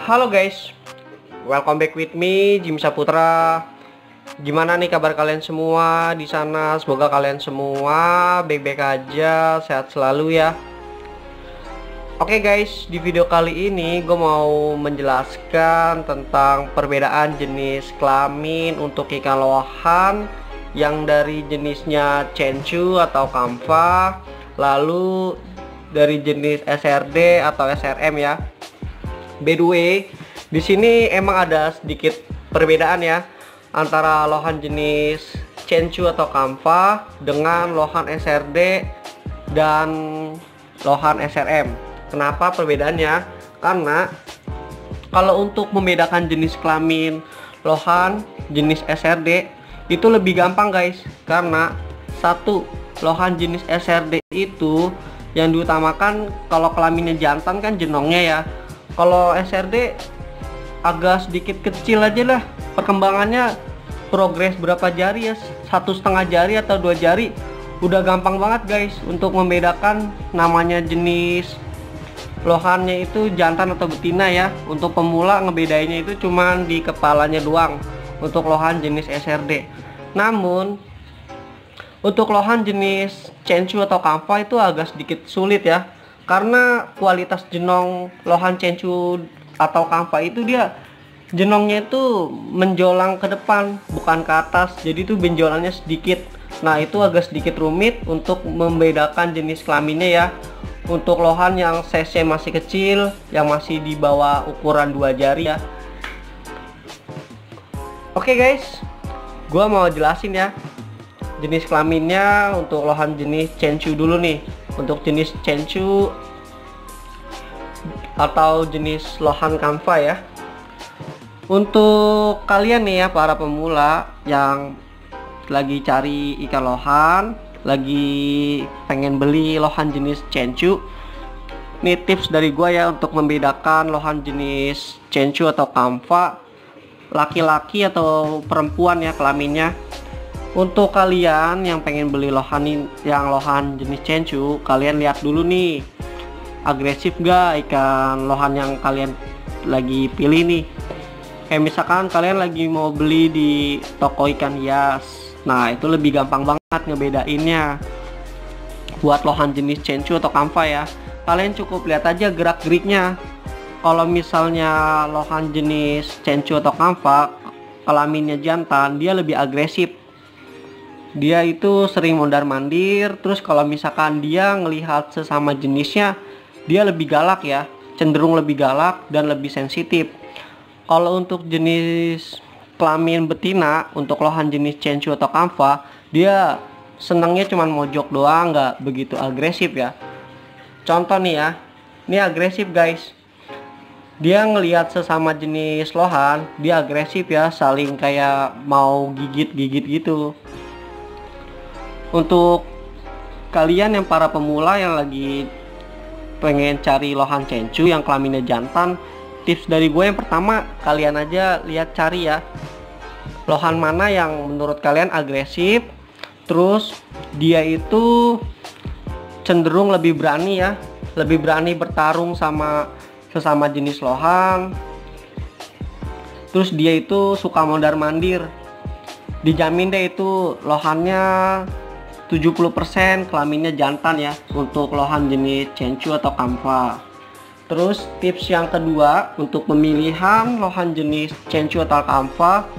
Halo guys, welcome back with me Jim Saputra. Gimana nih kabar kalian semua di sana? Semoga kalian semua baik-baik aja, sehat selalu ya. Oke guys, di video kali ini gue mau menjelaskan tentang perbedaan jenis kelamin untuk ikan lohan yang dari jenisnya Chenchu atau Kamfa, lalu dari jenis SRD atau SRM ya. By the way, di sini emang ada sedikit perbedaan ya antara lohan jenis Chenchu atau Kamfa dengan lohan SRD dan lohan SRM. Kenapa perbedaannya? Karena kalau untuk membedakan jenis kelamin lohan jenis SRD itu lebih gampang guys, karena satu, lohan jenis SRD itu yang diutamakan kalau kelaminnya jantan kan jenongnya ya. Kalau SRD agak sedikit kecil aja lah, perkembangannya progres berapa jari ya, 1,5 jari atau 2 jari udah gampang banget guys untuk membedakan namanya jenis lohannya itu jantan atau betina ya. Untuk pemula ngebedainnya itu cuman di kepalanya doang untuk lohan jenis SRD. Namun untuk lohan jenis Chenchu atau Kamfa itu agak sedikit sulit ya, karena kualitas jenong lohan Chenchu atau Kamfa itu dia jenongnya itu menjolang ke depan bukan ke atas, jadi itu benjolannya sedikit. Nah itu agak sedikit rumit untuk membedakan jenis kelaminnya ya. Untuk lohan yang size masih kecil, yang masih di bawah ukuran 2 jari ya. Oke guys, gua mau jelasin ya jenis kelaminnya untuk lohan jenis Chenchu dulu nih. Untuk jenis Chenchu atau jenis lohan Kamfa ya. Untuk kalian nih ya para pemula yang lagi cari ikan lohan, lagi pengen beli lohan jenis Chenchu, ini tips dari gua ya untuk membedakan lohan jenis Chenchu atau Kamfa, laki-laki atau perempuan ya kelaminnya. Untuk kalian yang pengen beli lohan jenis Chenchu, kalian lihat dulu nih, agresif gak ikan lohan yang kalian lagi pilih nih. Kayak misalkan kalian lagi mau beli di toko ikan hias, nah itu lebih gampang banget ngebedainnya. Buat lohan jenis Chenchu atau Kamfa ya, kalian cukup lihat aja gerak-geriknya. Kalau misalnya lohan jenis Chenchu atau Kamfa kelaminnya jantan, dia lebih agresif. Dia itu sering mondar-mandir, terus kalau misalkan dia ngelihat sesama jenisnya, dia lebih galak ya, cenderung lebih galak dan lebih sensitif. Kalau untuk jenis kelamin betina, untuk lohan jenis Chenchu atau Kamfa, dia senangnya cuman mojok doang, nggak begitu agresif ya. Contoh nih ya, ini agresif guys. Dia ngelihat sesama jenis lohan, dia agresif ya, saling kayak mau gigit-gigit gitu. Untuk kalian yang para pemula yang lagi pengen cari lohan Chenchu yang kelaminnya jantan, tips dari gue yang pertama, kalian aja lihat cari ya lohan mana yang menurut kalian agresif, terus dia itu cenderung lebih berani ya, lebih berani bertarung sama sesama jenis lohan, terus dia itu suka mondar-mandir. Dijamin deh itu lohannya 70% kelaminnya jantan ya untuk lohan jenis Chenchu atau Kamfa. Terus tips yang kedua untuk pemilihan lohan jenis Chenchu atau Kamfa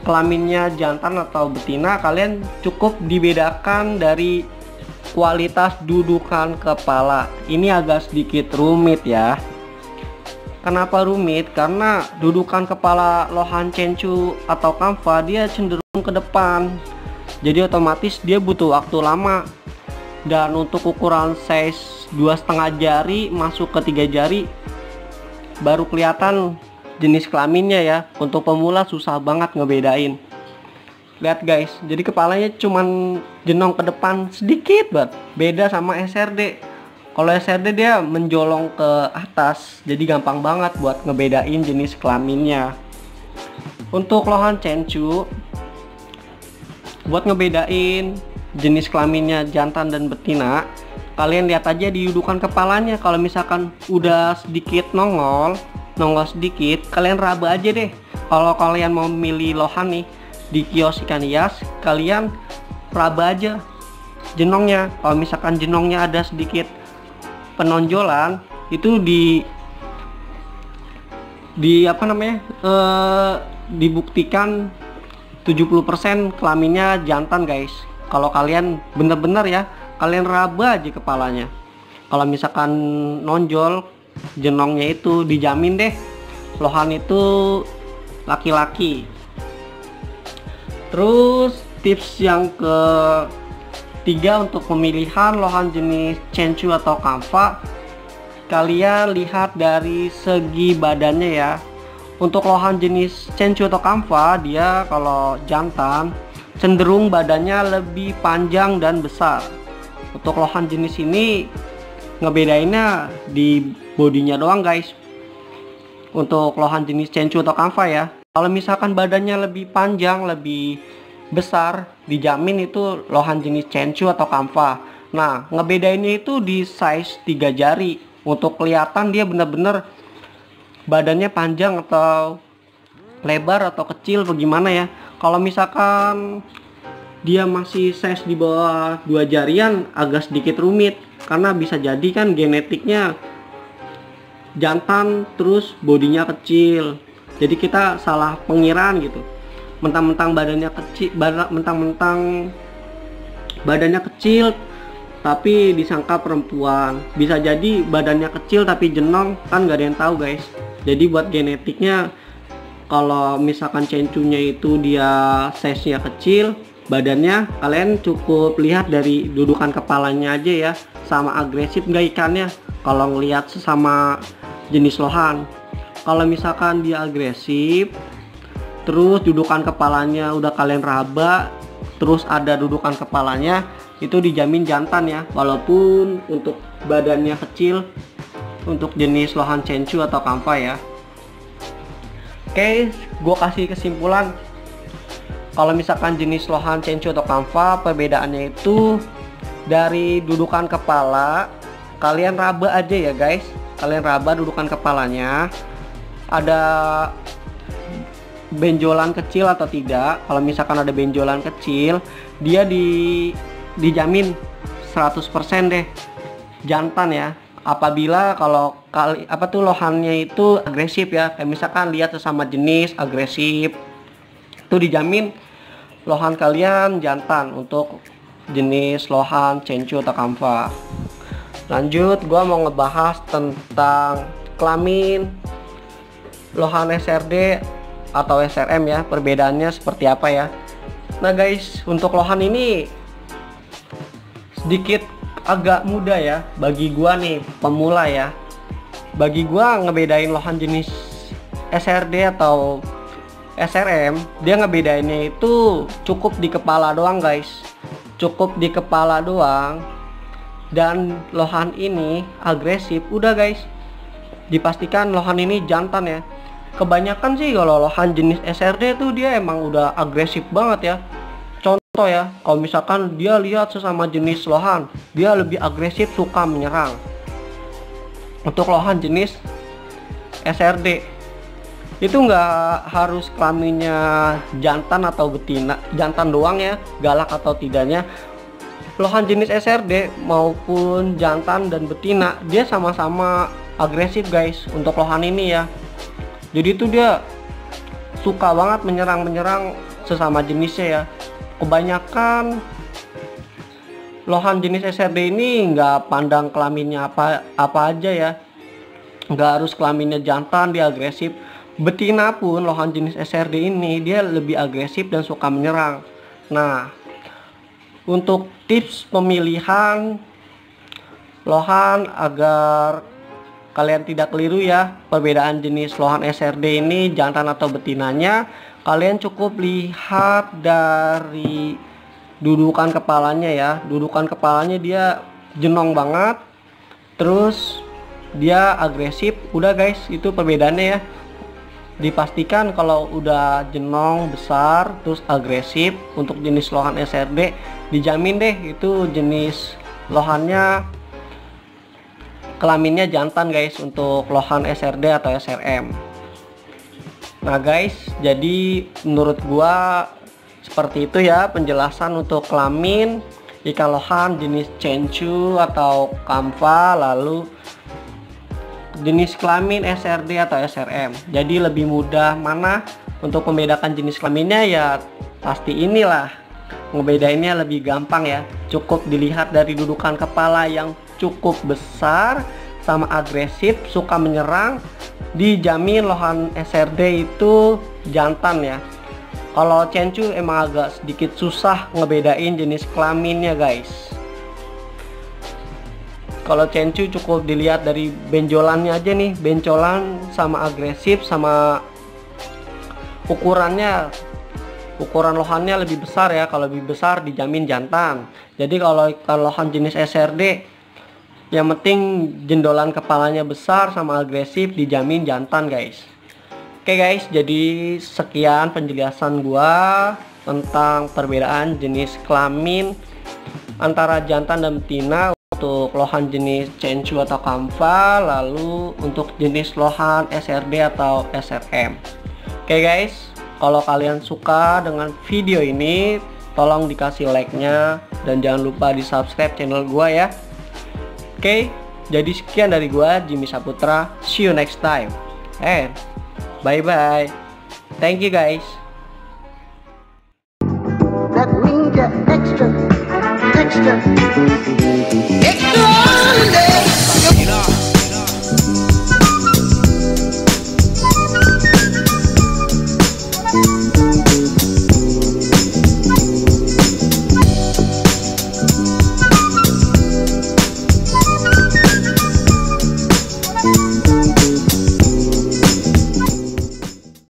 kelaminnya jantan atau betina, kalian cukup dibedakan dari kualitas dudukan kepala. Ini agak sedikit rumit ya. Kenapa rumit? Karena dudukan kepala lohan Chenchu atau Kamfa dia cenderung ke depan, jadi otomatis dia butuh waktu lama. Dan untuk ukuran size 2,5 jari masuk ke 3 jari baru kelihatan jenis kelaminnya ya. Untuk pemula susah banget ngebedain. Lihat guys, jadi kepalanya cuman jenong ke depan sedikit banget, beda sama SRD. Kalau SRD dia menjolong ke atas, jadi gampang banget buat ngebedain jenis kelaminnya. Untuk lohan Chenchu, buat ngebedain jenis kelaminnya jantan dan betina, kalian lihat aja di dudukan kepalanya. Kalau misalkan udah sedikit nongol, nongol sedikit, kalian raba aja deh. Kalau kalian mau milih lohan nih di kios ikan hias, kalian raba aja jenongnya. Kalau misalkan jenongnya ada sedikit penonjolan, itu di apa namanya, dibuktikan 70% kelaminnya jantan guys. Kalau kalian bener-bener ya, kalian raba aja kepalanya. Kalau misalkan nonjol jenongnya, itu dijamin deh lohan itu laki-laki. Terus tips yang ketiga untuk pemilihan lohan jenis Chenchu atau Kamfa, kalian lihat dari segi badannya ya. Untuk lohan jenis Chenchu atau Kamfa, dia kalau jantan cenderung badannya lebih panjang dan besar. Untuk lohan jenis ini ngebedainnya di bodinya doang guys. Untuk lohan jenis Chenchu atau Kamfa ya, kalau misalkan badannya lebih panjang, lebih besar, dijamin itu lohan jenis Chenchu atau Kamfa. Nah, ngebedainnya itu di size 3 jari. Untuk kelihatan dia bener-bener badannya panjang atau lebar atau kecil bagaimana ya. Kalau misalkan dia masih size di bawah 2 jarian, agak sedikit rumit, karena bisa jadi kan genetiknya jantan terus bodinya kecil, jadi kita salah pengiraan gitu. Mentang-mentang badannya kecil, badannya kecil tapi disangka perempuan. Bisa jadi badannya kecil tapi jenong, kan gak ada yang tahu guys. Jadi buat genetiknya, kalau misalkan Chenchunya itu dia size-nya kecil, badannya kalian cukup lihat dari dudukan kepalanya aja ya, sama agresif nggak ikannya. Kalau ngelihat sesama jenis lohan, kalau misalkan dia agresif, terus dudukan kepalanya udah kalian raba, terus ada dudukan kepalanya, itu dijamin jantan ya, walaupun untuk badannya kecil untuk jenis lohan Chenchu atau Kamfa ya. Oke, gue kasih kesimpulan. Kalau misalkan jenis lohan Chenchu atau Kamfa, perbedaannya itu dari dudukan kepala. Kalian raba aja ya guys, kalian raba dudukan kepalanya, ada benjolan kecil atau tidak. Kalau misalkan ada benjolan kecil, dia dijamin 100% deh jantan ya. Apabila kalau lohannya itu agresif ya, kayak misalkan lihat sesama jenis agresif, itu dijamin lohan kalian jantan untuk jenis lohan Chenchu atau Kamfa. Lanjut, gua mau ngebahas tentang kelamin lohan SRD atau SRM ya, perbedaannya seperti apa ya. Nah guys, untuk lohan ini sedikit agak mudah ya bagi gua nih, pemula ya. Bagi gua ngebedain lohan jenis SRD atau SRM, dia ngebedainnya itu cukup di kepala doang guys, cukup di kepala doang. Dan lohan ini agresif, udah guys, dipastikan lohan ini jantan ya. Kebanyakan sih kalau lohan jenis SRD tuh dia emang udah agresif banget ya. Contoh ya, kalau misalkan dia lihat sesama jenis lohan, dia lebih agresif, suka menyerang. Untuk lohan jenis SRD itu nggak harus kelaminnya jantan atau betina, jantan doang ya, galak atau tidaknya. Lohan jenis SRD maupun jantan dan betina, dia sama-sama agresif guys untuk lohan ini ya. Jadi itu dia suka banget menyerang sesama jenisnya ya. Kebanyakan lohan jenis SRD ini nggak pandang kelaminnya apa aja ya, nggak harus kelaminnya jantan dia agresif. Betina pun lohan jenis SRD ini dia lebih agresif dan suka menyerang. Nah, untuk tips pemilihan lohan agar kalian tidak keliru ya, perbedaan jenis lohan SRD ini jantan atau betinanya, kalian cukup lihat dari dudukan kepalanya ya. Dudukan kepalanya dia jenong banget, terus dia agresif, udah guys, itu perbedaannya ya. Dipastikan kalau udah jenong besar terus agresif untuk jenis lohan SRD, dijamin deh itu jenis lohannya kelaminnya jantan guys untuk lohan SRD atau SRM. Nah guys, jadi menurut gua seperti itu ya penjelasan untuk kelamin ikan lohan jenis Chenchu atau Kamfa, lalu jenis kelamin SRD atau SRM. Jadi lebih mudah mana untuk membedakan jenis kelaminnya ya pasti inilah. Ngebedainnya lebih gampang ya. Cukup dilihat dari dudukan kepala yang cukup besar sama agresif, suka menyerang, dijamin lohan SRD itu jantan ya. Kalau Chenchu emang agak sedikit susah ngebedain jenis kelaminnya guys. Kalau Chenchu cukup dilihat dari benjolannya aja nih, benjolan sama agresif sama ukurannya. Ukuran lohannya lebih besar ya, kalau lebih besar dijamin jantan. Jadi kalau ikan lohan jenis SRD yang penting jendolan kepalanya besar sama agresif dijamin jantan guys. Oke guys, jadi sekian penjelasan gua tentang perbedaan jenis kelamin antara jantan dan betina untuk lohan jenis Chenchu atau Kamfa, lalu untuk jenis lohan SRD atau SRM. Oke guys, kalau kalian suka dengan video ini tolong dikasih like-nya dan jangan lupa di subscribe channel gua ya. Oke, jadi sekian dari gua Jimmy Saputra. See you next time and bye bye. Thank you guys. That means you're extra, extra.